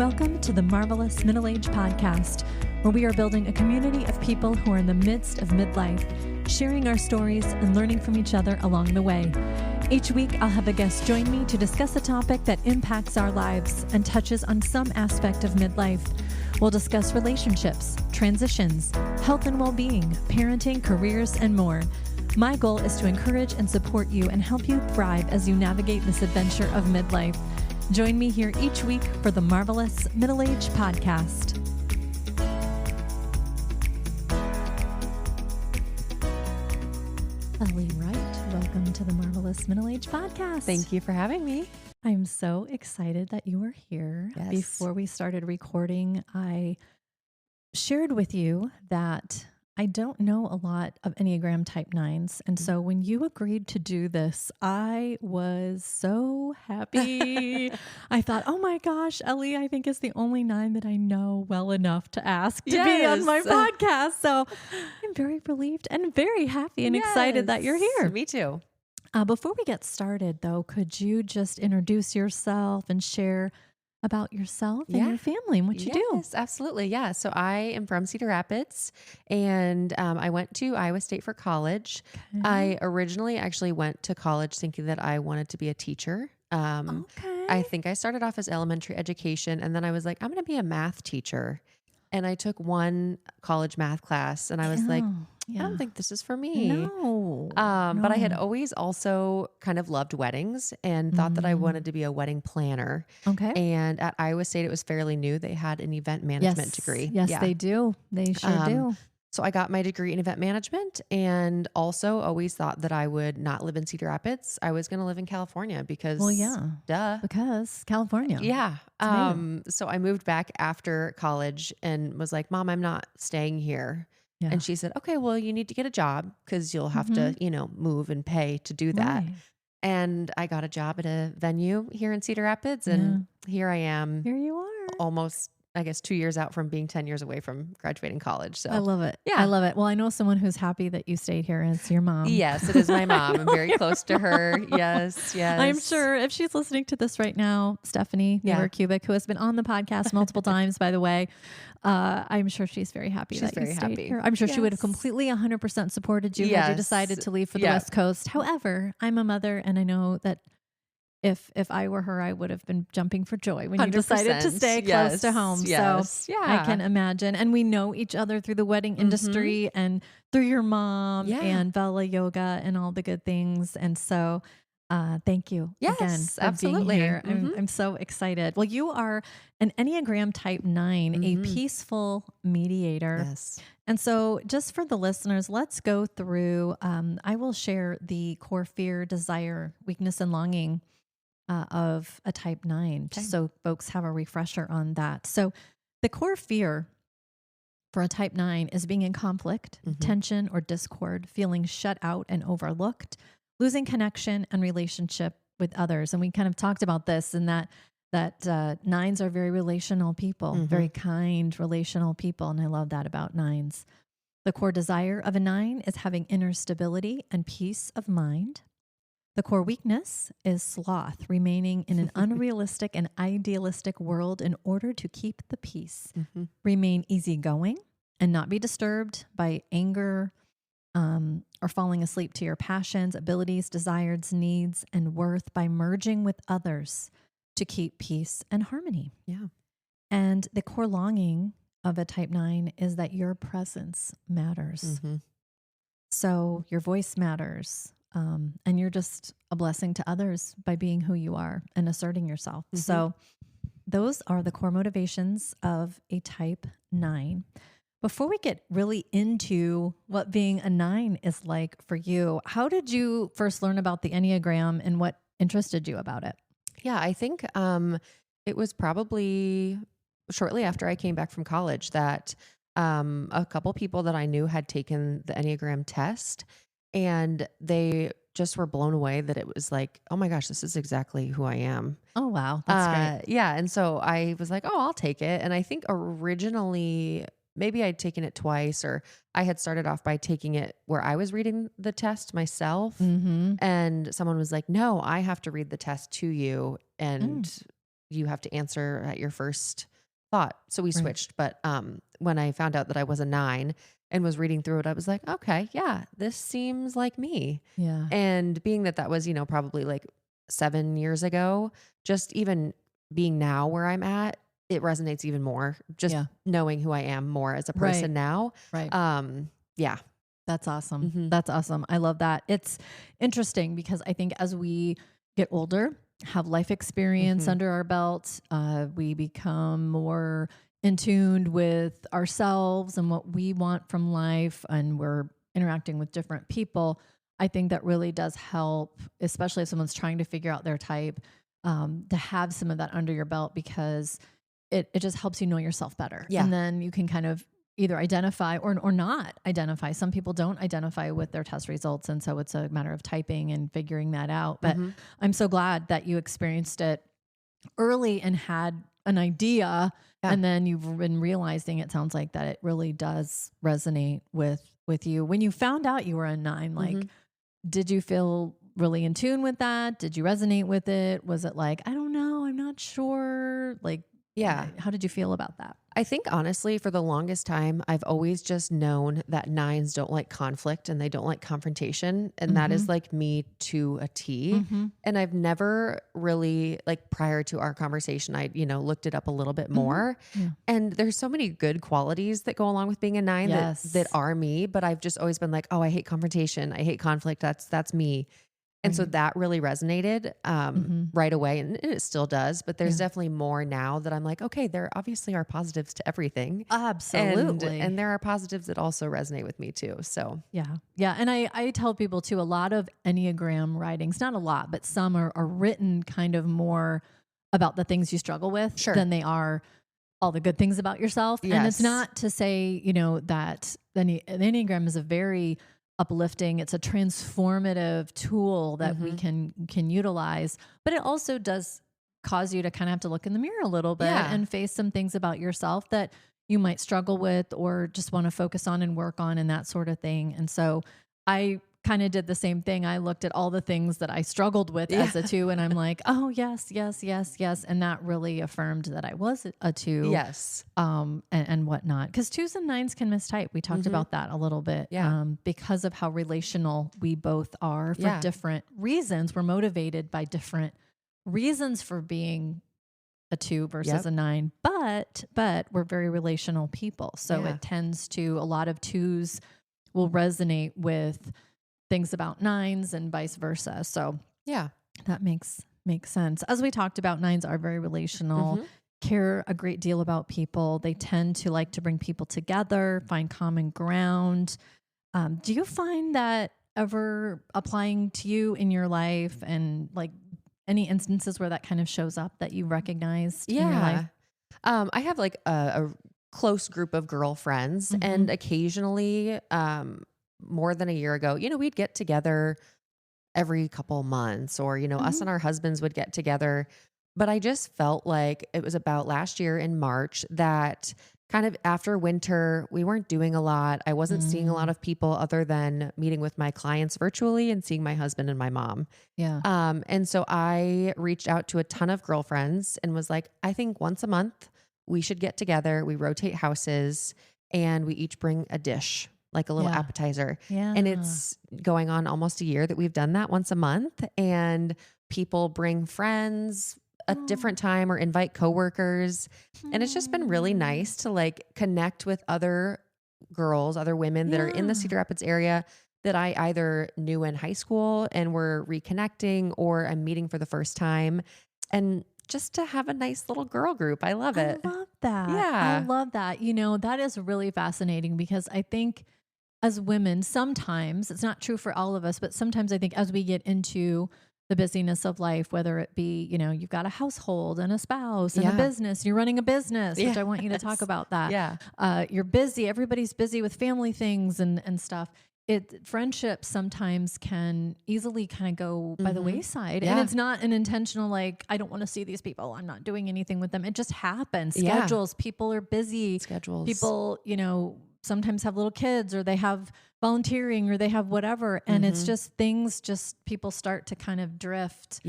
Welcome to the Marvelous Middle-Age Podcast, where we are building a community of people who are in the midst of midlife, sharing our stories and learning from each other along the way. Each week, I'll have a guest join me to discuss a topic that impacts our lives and touches on some aspect of midlife. We'll discuss relationships, transitions, health and well-being, parenting, careers, and more. My goal is to encourage and support you and help you thrive as you navigate this adventure of midlife. Join me here each week for the Marvelous Middle-Age Podcast. Ellie, Wright, welcome to the Marvelous Middle-Age Podcast. Thank you for having me. I'm so excited that you are here. Yes. Before we started recording, I shared with you that I don't know a lot of Enneagram Type 9s. And so when you agreed to do this, I was so happy. I thought, oh my gosh, Ellie, I think is the only 9 that I know well enough to ask to be on my podcast. So I'm very relieved and very happy and excited that you're here. Me too. Before we get started, though, could you just introduce yourself and share about yourself and your family and what you do? Yes, absolutely. Yeah. So I am from Cedar Rapids and I went to Iowa State for college. Okay. I originally actually went to college thinking that I wanted to be a teacher. I think I started off as elementary education and then I was like, I'm going to be a math teacher. And I took one college math class and I was like, I don't think this is for me. No. But I had always also kind of loved weddings and thought that I wanted to be a wedding planner. Okay. And at Iowa State, it was fairly new. They had an event management degree. Yes, they do. They sure do. So I got my degree in event management and also always thought that I would not live in Cedar Rapids. I was going to live in California because, duh. Because California. Yeah. So I moved back after college and was like, Mom, I'm not staying here. Yeah. And she said, okay, well, you need to get a job because you'll have to, move and pay to do that. Right. And I got a job at a venue here in Cedar Rapids and here I am. Here you are. Almost, I guess, 2 years out from being 10 years away from graduating college. So I love it. Yeah. I love it. Well, I know someone who's happy that you stayed here. It's your mom. Yes, it is my mom. I'm very close to her. Yes. I'm sure if she's listening to this right now, Stephanie Cubic, who has been on the podcast multiple times, by the way, I'm sure she's very happy that you stayed here. I'm sure she would have completely 100% supported you had you decided to leave for the West Coast. However, I'm a mother and I know that if I were her, I would have been jumping for joy when you decided to stay close to home. Yes. So I can imagine. And we know each other through the wedding industry and through your mom and Vela Yoga and all the good things. And so thank you again for being here. I'm so excited. Well, you are an Enneagram Type 9, a peaceful mediator. Yes. And so just for the listeners, let's go through, I will share the core fear, desire, weakness, and longing of a Type 9, just so folks have a refresher on that. So the core fear for a Type 9 is being in conflict, tension, or discord, feeling shut out and overlooked, losing connection and relationship with others. And we kind of talked about this in that 9s are very relational people, very kind, relational people. And I love that about 9s. The core desire of a 9 is having inner stability and peace of mind. The core weakness is sloth, remaining in an unrealistic and idealistic world in order to keep the peace. Remain easygoing and not be disturbed by anger or falling asleep to your passions, abilities, desires, needs, and worth by merging with others to keep peace and harmony. Yeah. And the core longing of a Type 9 is that your presence matters. So your voice matters. And you're just a blessing to others by being who you are and asserting yourself. So those are the core motivations of a Type 9. Before we get really into what being a 9 is like for you, how did you first learn about the Enneagram and what interested you about it? Yeah, I think it was probably shortly after I came back from college that a couple people that I knew had taken the Enneagram test. And they just were blown away that it was like, oh my gosh, this is exactly who I am. Oh, wow. That's great. Yeah. And so I was like, oh, I'll take it. And I think originally maybe I'd taken it twice, or I had started off by taking it where I was reading the test myself. And someone was like, no, I have to read the test to you. And you have to answer at your first thought. So we Right. switched. But when I found out that I was a 9 and was reading through it, I was like, okay, yeah, this seems like me. Yeah. And being that was, probably like 7 years ago, just even being now where I'm at, it resonates even more. Just Yeah. knowing who I am more as a Right. person now. Right. Yeah. That's awesome. Mm-hmm. That's awesome. I love that. It's interesting because I think as we get older, have life experience Mm-hmm. under our belt, we become more in tune with ourselves and what we want from life, and we're interacting with different people. I think that really does help, especially if someone's trying to figure out their type, to have some of that under your belt, because it just helps you know yourself better. Yeah. And then you can kind of either identify or not identify. Some people don't identify with their test results. And so it's a matter of typing and figuring that out. But I'm so glad that you experienced it early and had an idea. Yeah. And then you've been realizing, it sounds like, that it really does resonate with you. When you found out you were a 9, like, did you feel really in tune with that? Did you resonate with it? Was it like, I don't know, I'm not sure? Like, Yeah. how did you feel about that? I think honestly, for the longest time, I've always just known that 9s don't like conflict and they don't like confrontation. And that is like me to a T. And I've never really, like, prior to our conversation, I, looked it up a little bit more. Yeah. And there's so many good qualities that go along with being a 9 that are me, but I've just always been like, oh, I hate confrontation. I hate conflict. That's me. And so that really resonated right away, and it still does. But there's definitely more now that I'm like, okay, there obviously are positives to everything. Absolutely. And there are positives that also resonate with me too. So yeah. And I tell people too, a lot of Enneagram writings, not a lot, but some are written kind of more about the things you struggle with than they are all the good things about yourself. Yes. And it's not to say, that the Enneagram is a very uplifting, it's a transformative tool that we can utilize, but it also does cause you to kind of have to look in the mirror a little bit and face some things about yourself that you might struggle with or just want to focus on and work on and that sort of thing. And so I kind of did the same thing. I looked at all the things that I struggled with as a 2, and I'm like, oh, yes. And that really affirmed that I was a 2. Yes. And whatnot. Because 2s and 9s can mistype. We talked about that a little bit. Yeah. Because of how relational we both are for different reasons. We're motivated by different reasons for being a 2 versus a 9. But we're very relational people. So it tends to, a lot of 2s will resonate with things about 9s and vice versa. So that makes sense. As we talked about, 9s are very relational, care a great deal about people. They tend to like to bring people together, find common ground. Do you find that ever applying to you in your life, and like any instances where that kind of shows up that you recognized in your life? I have like a close group of girlfriends, and occasionally, more than a year ago, we'd get together every couple months, or, us and our husbands would get together. But I just felt like it was about last year in March that kind of after winter, we weren't doing a lot. I wasn't seeing a lot of people other than meeting with my clients virtually and seeing my husband and my mom. Yeah. And so I reached out to a ton of girlfriends and was like, I think once a month we should get together. We rotate houses and we each bring a dish, like a little appetizer. Yeah. And it's going on almost a year that we've done that once a month, and people bring friends a different time or invite coworkers. And it's just been really nice to like connect with other girls, other women that are in the Cedar Rapids area that I either knew in high school and were reconnecting, or I'm meeting for the first time. And just to have a nice little girl group. I love it. I love that. Yeah. I love that. That is really fascinating, because I think as women, sometimes, it's not true for all of us, but sometimes I think as we get into the busyness of life, whether it be, you've got a household and a spouse and a business, you're running a business, which I want you to talk about that. Yeah. You're busy. Everybody's busy with family things and stuff. Friendships sometimes can easily kind of go by the wayside. And it's not an intentional, like, I don't want to see these people, I'm not doing anything with them. It just happens. Schedules. People are busy. Schedules. People, sometimes have little kids, or they have volunteering, or they have whatever. And it's just people start to kind of drift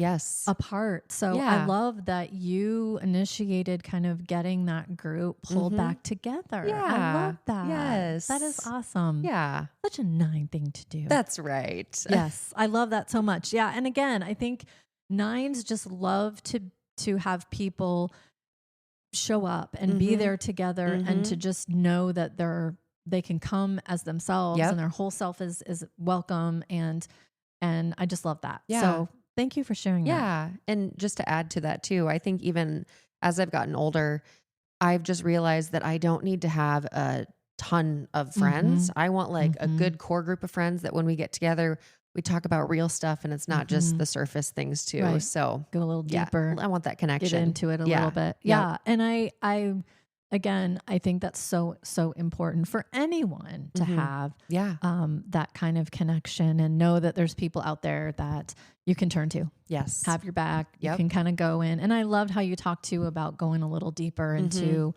apart. So I love that you initiated kind of getting that group pulled back together. Yeah. I love that. Yes. That is awesome. Yeah. Such a 9 thing to do. That's right. Yes. I love that so much. Yeah. And again, I think 9s just love to have people show up and be there together, and to just know that they can come as themselves, and their whole self is welcome. And I just love that. Yeah. So thank you for sharing that. Yeah. And just to add to that too, I think even as I've gotten older, I've just realized that I don't need to have a ton of friends. I want like a good core group of friends that when we get together, we talk about real stuff, and it's not just the surface things too. Right. So Go a little deeper. I want that connection. Get into it a little bit. Yeah. And I again, I think that's so important for anyone to have that kind of connection, and know that there's people out there that you can turn to. Yes. Have your back. You can kind of go in. And I loved how you talked too about going a little deeper into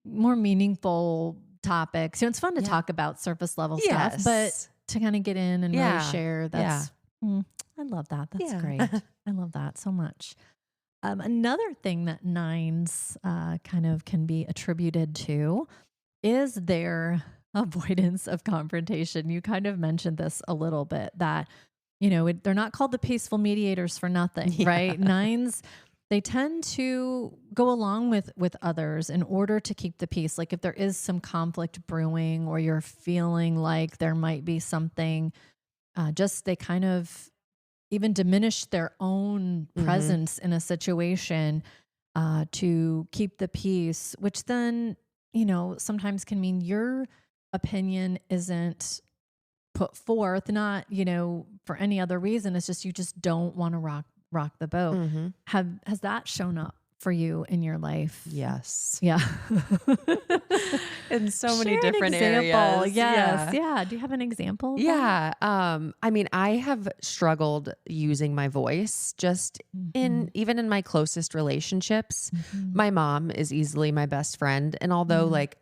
more meaningful topics. You know, it's fun to talk about surface level stuff, but to kind of get in and really share, that's, I love that. That's great. I love that so much. Another thing that 9s kind of can be attributed to is their avoidance of confrontation. You kind of mentioned this a little bit, that, you know, they're not called the peaceful mediators for nothing, right? 9s, they tend to go along with others in order to keep the peace. Like if there is some conflict brewing, or you're feeling like there might be something, they kind of even diminish their own presence in a situation to keep the peace, which then, you know, sometimes can mean your opinion isn't put forth, not, you know, for any other reason. It's just, you just don't want to rock the boat. Has that shown up for you in your life? Yes. Yeah. In so many Share different an example. areas. Yes. Yeah. Do you have an example of that? Yeah. I mean, I have struggled using my voice just even in my closest relationships. My mom is easily my best friend. And although like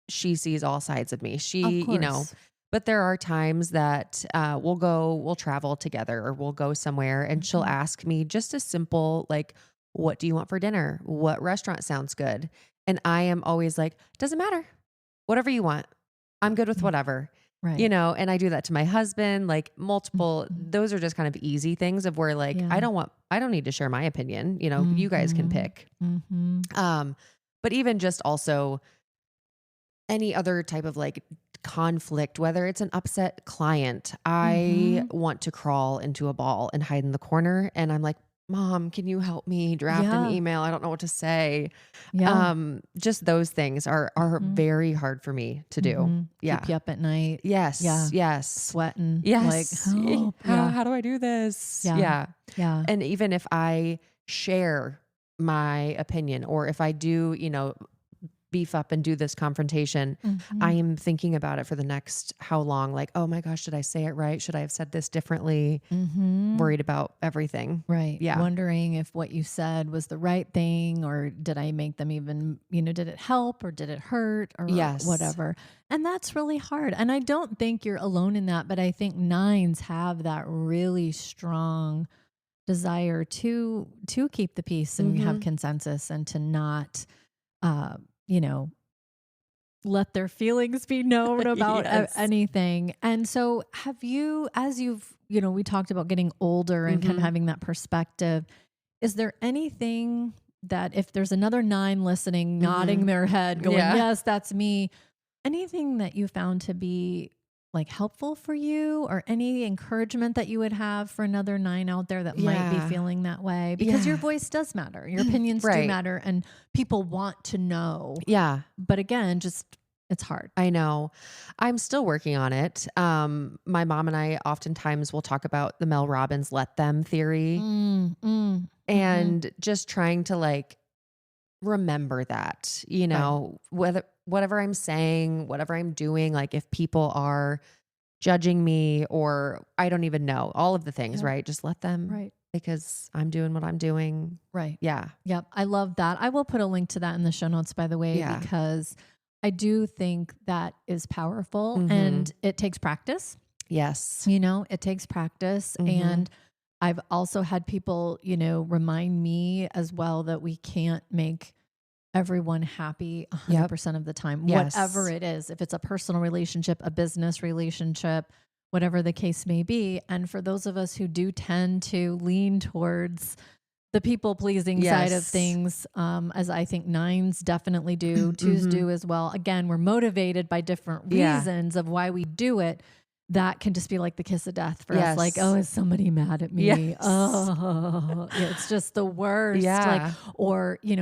she sees all sides of me, you know, but there are times that we'll travel together, or we'll go somewhere, and she'll ask me just a simple, like, what do you want for dinner? What restaurant sounds good? And I am always like, doesn't matter. Whatever you want. I'm good with whatever. Right. You know, and I do that to my husband, like multiple, those are just kind of easy things of where like, I don't need to share my opinion. You know, you guys can pick. But even just also any other type of like conflict, whether it's an upset client, I want to crawl into a ball and hide in the corner. And I'm like, Mom, can you help me draft an email? I don't know what to say. Just those things are very hard for me to do. Keep you up at night. Yes. Yeah. Yes. Sweating. Yes. Like, oh, how do I do this? Yeah. And even if I share my opinion, or if I do, you know, beef up and do this confrontation, I am thinking about it for the next how long, like, oh my gosh, did I say it right? Should I have said this differently? Worried about everything. Right. Yeah. Wondering if what you said was the right thing, or did I make them even, you know, did it help or did it hurt, or whatever. And that's really hard. And I don't think you're alone in that, but I think 9s have that really strong desire to keep the peace and have consensus, and to not, you know, let their feelings be known about anything. And so have you, as you've, you know, we talked about getting older and kind of having that perspective, is there anything that if there's another 9 listening, nodding their head going, yes, that's me, anything that you found to be like helpful for you, or any encouragement that you would have for another 9 out there that might be feeling that way? Because your voice does matter. Your opinions do matter, and people want to know. Yeah. But again, just, it's hard. I know. I'm still working on it. My mom and I oftentimes will talk about the Mel Robbins let them theory, and just trying to like remember that, you know, whatever I'm saying, whatever I'm doing, like if people are judging me, or I don't even know, all of the things, right? Just let them, because I'm doing what I'm doing. Right. Yeah. Yep. I love that. I will put a link to that in the show notes, by the way, because I do think that is powerful, Mm-hmm. and it takes practice. Yes. It takes practice. Mm-hmm. And I've also had people, remind me as well that we can't make everyone happy 100% of the time, whatever it is, if it's a personal relationship, a business relationship, whatever the case may be. And for those of us who do tend to lean towards the people pleasing side of things, as I think nines definitely do, twos do as well. Again, we're motivated by different reasons of why we do it. That can just be like the kiss of death for us. Like, oh, is somebody mad at me? Yes. Oh, it's just the worst. Yeah. Like, or, you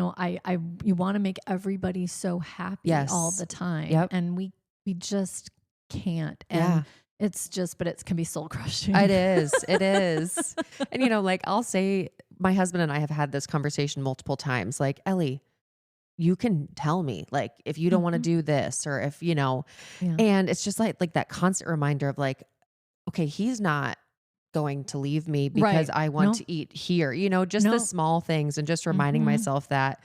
want to make everybody so happy all the time. And we just can't. And but it can be soul crushing. It is. It is. And like I'll say, my husband and I have had this conversation multiple times. Like, Ellie, you can tell me, like, if you don't want to do this, or if, and it's just like that constant reminder of like, okay, he's not going to leave me because I want to eat here, just the small things, and just reminding myself that.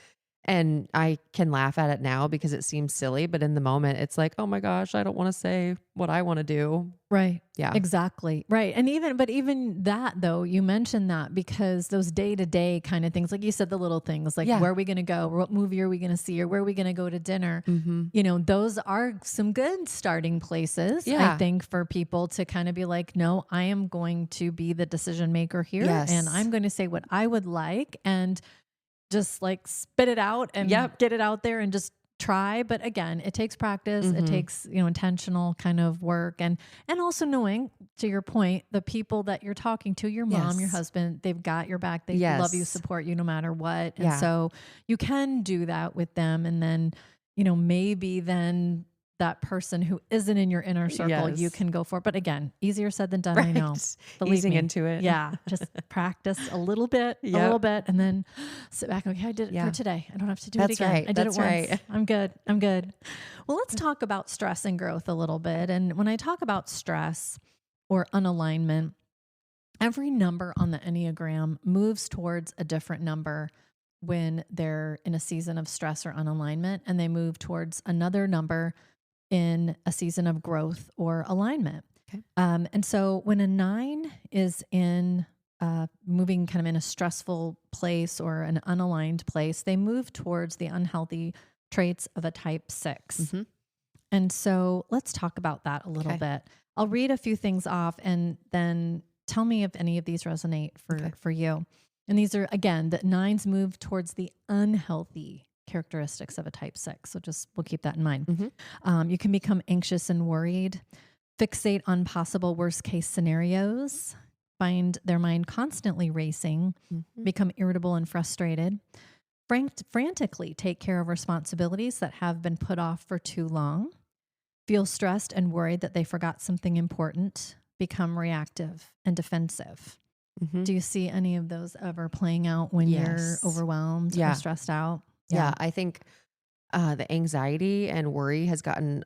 And I can laugh at it now because it seems silly, but in the moment it's like, oh my gosh, I don't want to say what I want to do. Right. Yeah, exactly. Right. And even that though, you mentioned that because those day-to-day kind of things, like you said, the little things like, where are we going to go? What movie are we going to see? Or where are we going to go to dinner? Those are some good starting places, I think, for people to kind of be like, no, I am going to be the decision maker here. And I'm going to say what I would like, and just like spit it out and get it out there and just try. But again, it takes practice. It takes, intentional kind of work, and also knowing, to your point, the people that you're talking to, your mom, your husband, they've got your back. They love you, support you no matter what. And so you can do that with them. And then, maybe then that person who isn't in your inner circle, you can go for. But again, easier said than done. I know. Believe Easing me. into it. Yeah. Just practice a little bit, and then sit back. Okay, I did it for today. I don't have to do it again. Right. I did it once. I'm good. Well, let's talk about stress and growth a little bit. And when I talk about stress or unalignment, every number on the Enneagram moves towards a different number when they're in a season of stress or unalignment, and they move towards another number in a season of growth or alignment. Okay. And so when a 9 is in moving kind of in a stressful place or an unaligned place, they move towards the unhealthy traits of a type 6. And so let's talk about that a little bit. I'll read a few things off and then tell me if any of these resonate for you. And these are, again, the 9s move towards the unhealthy characteristics of a type 6. So we'll keep that in mind. You can become anxious and worried, fixate on possible worst case scenarios, find their mind constantly racing, become irritable and frustrated, frantically take care of responsibilities that have been put off for too long, feel stressed and worried that they forgot something important, become reactive and defensive. Do you see any of those ever playing out when you're overwhelmed or stressed out? Yeah, I think the anxiety and worry has gotten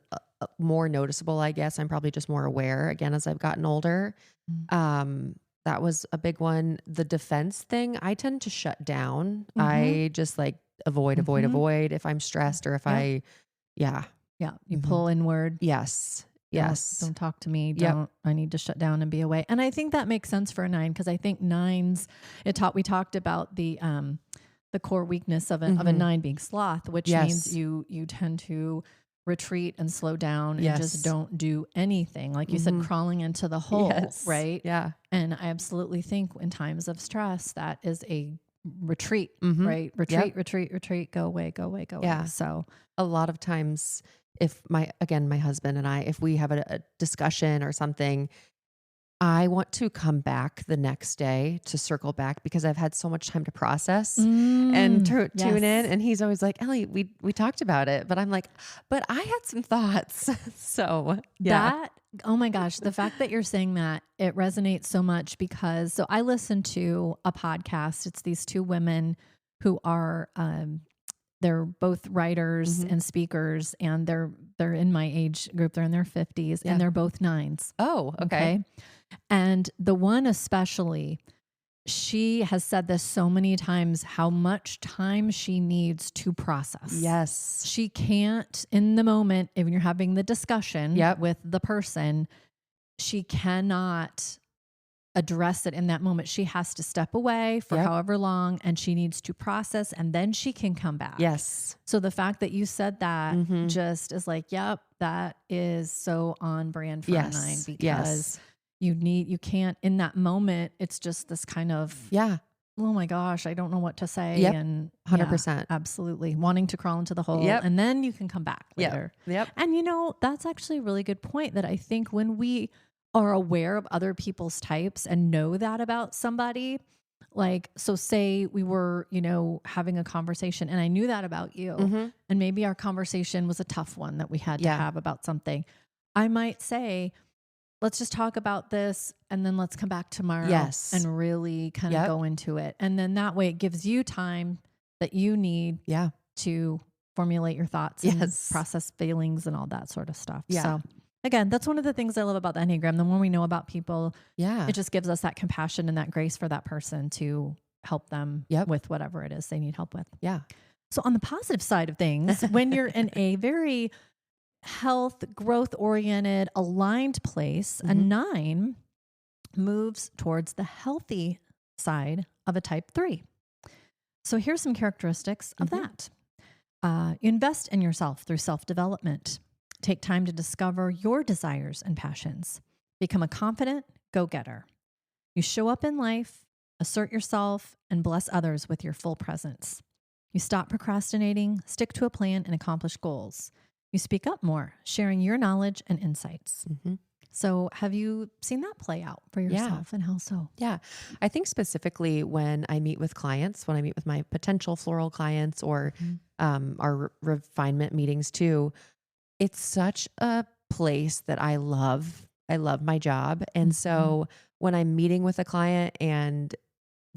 more noticeable, I guess. I'm probably just more aware, again, as I've gotten older. That was a big one. The defense thing, I tend to shut down. I just like avoid if I'm stressed or if you pull inward. Yes. Don't talk to me. I need to shut down and be away. And I think that makes sense for a 9, because I think 9s, we talked about the core weakness of a 9 being sloth, which means you tend to retreat and slow down and just don't do anything. Like you said, crawling into the hole, right? Yeah. And I absolutely think in times of stress, that is a retreat, right? Retreat, go away. So a lot of times, if my husband and I, if we have a discussion or something, I want to come back the next day to circle back because I've had so much time to process and tune in. And he's always like, Ellie, we talked about it, but I'm like, but I had some thoughts. So oh my gosh, the fact that you're saying that, it resonates so much because, so I listened to a podcast. It's these 2 women who are, they're both writers and speakers, and they're in my age group. They're in their 50s and they're both 9s. Oh, okay. And the one especially, she has said this so many times, how much time she needs to process. Yes. She can't, in the moment, if you're having the discussion with the person, she cannot address it in that moment. She has to step away for however long, and she needs to process, and then she can come back. Yes. So the fact that you said that just is like, yep, that is so on brand for a 9, because you can't, in that moment, it's just this kind of, oh my gosh, I don't know what to say. And 100%. Absolutely. Wanting to crawl into the hole, and then you can come back later. And that's actually a really good point, that I think when we are aware of other people's types and know that about somebody, like, so say we were, having a conversation and I knew that about you, and maybe our conversation was a tough one that we had to have about something. I might say, let's just talk about this, and then let's come back tomorrow and really kind of go into it. And then that way it gives you time that you need to formulate your thoughts and process feelings and all that sort of stuff. So again, that's one of the things I love about the Enneagram. The more we know about people, it just gives us that compassion and that grace for that person to help them with whatever it is they need help with. So on the positive side of things, when you're in a very health, growth-oriented, aligned place, a 9 moves towards the healthy side of a type 3. So here's some characteristics of that. You invest in yourself through self-development. Take time to discover your desires and passions. Become a confident go-getter. You show up in life, assert yourself, and bless others with your full presence. You stop procrastinating, stick to a plan, and accomplish goals. You speak up more, sharing your knowledge and insights. So have you seen that play out for yourself, and how so? Yeah. I think specifically when I meet with clients, when I meet with my potential floral clients, or our refinement meetings too, it's such a place that I love. I love my job. And so when I'm meeting with a client and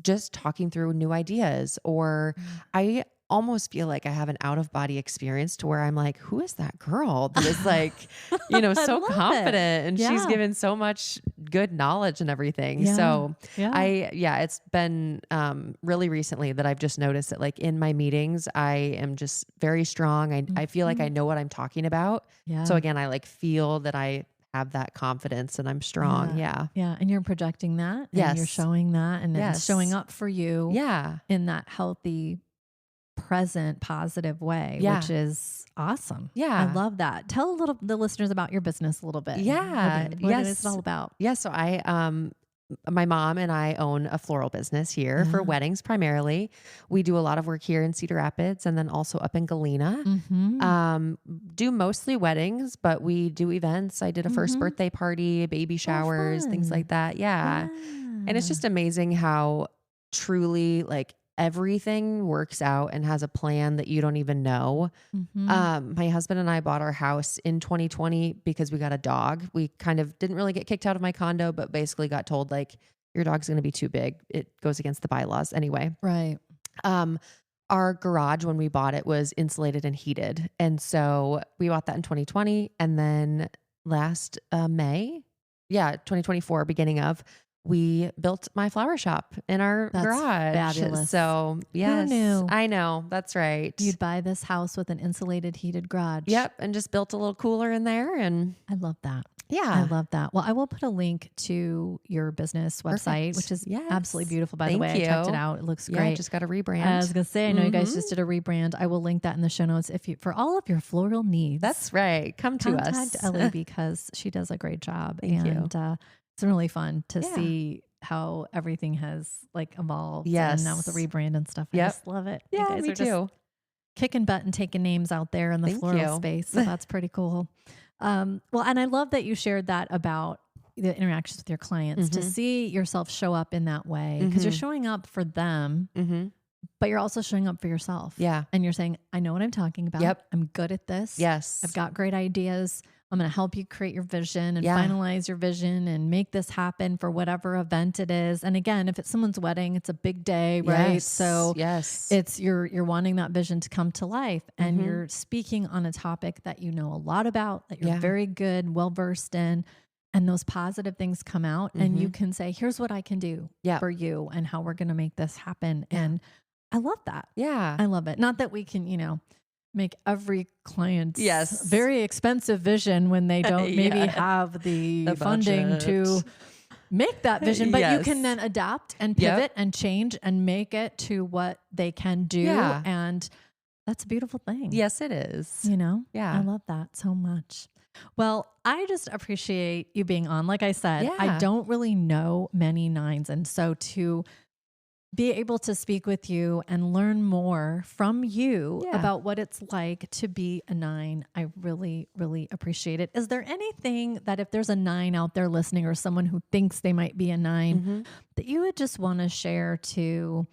just talking through new ideas, or I almost feel like I have an out of body experience, to where I'm like, who is that girl that is like, so confident and she's given so much good knowledge and everything. So it's been really recently that I've just noticed that, like, in my meetings, I am just very strong. I feel like I know what I'm talking about. So again, I like feel that I have that confidence and I'm strong. Yeah. And you're projecting that, and you're showing that, and it's showing up for you in that healthy, present, positive way, which is awesome. I love that. Tell the listeners about your business a little bit. What is it all about? So my mom and I own a floral business here for weddings primarily. We do a lot of work here in Cedar Rapids, and then also up in Galena. Do mostly weddings, but we do events. I did a first birthday party, baby showers, things like that. And it's just amazing how truly, like, everything works out and has a plan that you don't even know. My husband and I bought our house in 2020 because we got a dog. We kind of didn't really get kicked out of my condo, but basically got told, like, your dog's going to be too big. It goes against the bylaws anyway. Right. Our garage, when we bought it, was insulated and heated. And so we bought that in 2020. And then last May, 2024, beginning of, we built my flower shop in our garage. Fabulous. So yes, who knew? I know. That's right. You'd buy this house with an insulated, heated garage. And just built a little cooler in there. And I love that. Yeah. I love that. Well, I will put a link to your business website, which is absolutely beautiful, by the way. I checked it out. It looks great. I just got a rebrand. I was going to say, I know you guys just did a rebrand. I will link that in the show notes for all of your floral needs. That's right. Contact us. Ellie, because she does a great job. Thank you. It's really fun to see how everything has, like, evolved. And now with the rebrand and stuff. I just love it. Yeah, you guys me are too. Just kicking butt and taking names out there in the floral space. So that's pretty cool. Well, and I love that you shared that about the interactions with your clients, to see yourself show up in that way, because you're showing up for them, but you're also showing up for yourself. And you're saying, I know what I'm talking about. I'm good at this. I've got great ideas. I'm going to help you create your vision and finalize your vision and make this happen for whatever event it is. And again, if it's someone's wedding, it's a big day, right? So it's you're wanting that vision to come to life, and you're speaking on a topic that you know a lot about, that you're very good, well-versed in. and those positive things come out and you can say, here's what I can do for you and how we're going to make this happen. Yeah. And I love that. Yeah. I love it. Not that we can, make every client's very expensive vision when they don't maybe have the funding to make that vision, but you can then adapt and pivot and change and make it to what they can do. Yeah. And that's a beautiful thing. Yes, it is. Yeah. I love that so much. Well, I just appreciate you being on. Like I said, I don't really know many nines. And so to be able to speak with you and learn more from you about what it's like to be a nine, I really, really appreciate it. Is there anything that if there's a nine out there listening or someone who thinks they might be a nine that you would just want to share to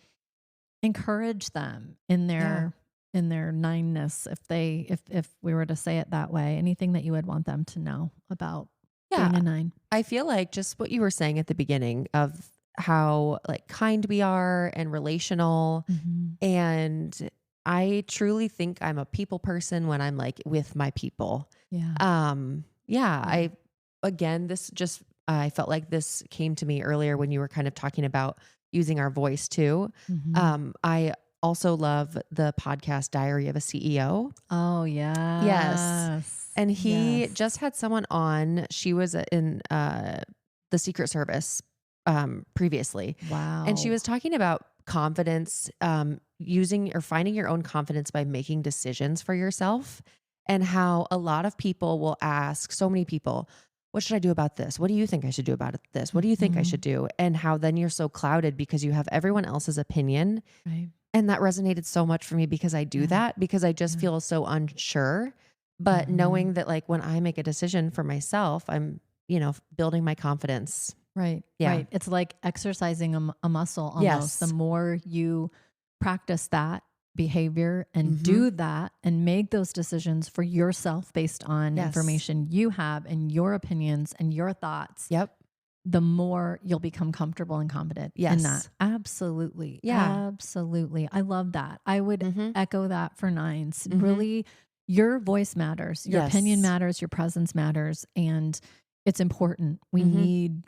encourage them in their nineness, if we were to say it that way? Anything that you would want them to know about being a nine? I feel like just what you were saying at the beginning of how like kind we are and relational. And I truly think I'm a people person when I'm like with my people. I felt like this came to me earlier when you were kind of talking about using our voice too. I also love the podcast Diary of a CEO. Oh yeah. Yes. And he just had someone on. She was in the Secret Service previously. Wow. And she was talking about confidence, using or finding your own confidence by making decisions for yourself, and how a lot of people will ask, so many people, what should I do about this? What do you think I should do about this? What do you think I should do? And how then you're so clouded because you have everyone else's opinion. Right. And that resonated so much for me because I do that because I just feel so unsure. But knowing that like when I make a decision for myself, I'm, building my confidence. Right. Yeah. Right. It's like exercising a muscle almost. Yes. The more you practice that behavior and do that and make those decisions for yourself based on information you have and your opinions and your thoughts. Yep. The more you'll become comfortable and confident in that. Absolutely. Yeah. Absolutely. I love that. I would echo that for nines. Really, your voice matters. Your opinion matters. Your presence matters. And it's important. We need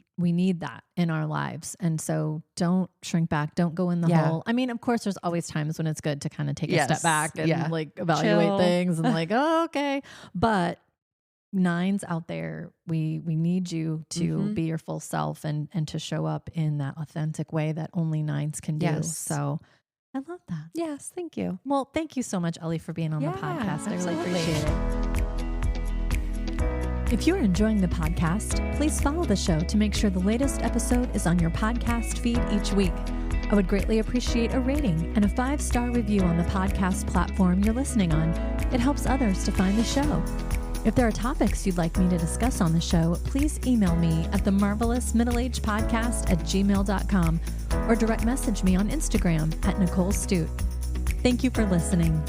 that in our lives. And so don't shrink back. Don't go in the hole. I mean, of course, there's always times when it's good to kind of take a step back and like evaluate things and like, oh, okay. But nines out there, we need you to be your full self and to show up in that authentic way that only nines can do. Yes. So I love that. Yes. Thank you. Well, thank you so much, Ellie, for being on the podcast. I really appreciate it. If you're enjoying the podcast, please follow the show to make sure the latest episode is on your podcast feed each week. I would greatly appreciate a rating and a 5-star review on the podcast platform you're listening on. It helps others to find the show. If there are topics you'd like me to discuss on the show, please email me at themarvelousmiddleagedpodcast@gmail.com or direct message me on Instagram at Nicole Stute. Thank you for listening.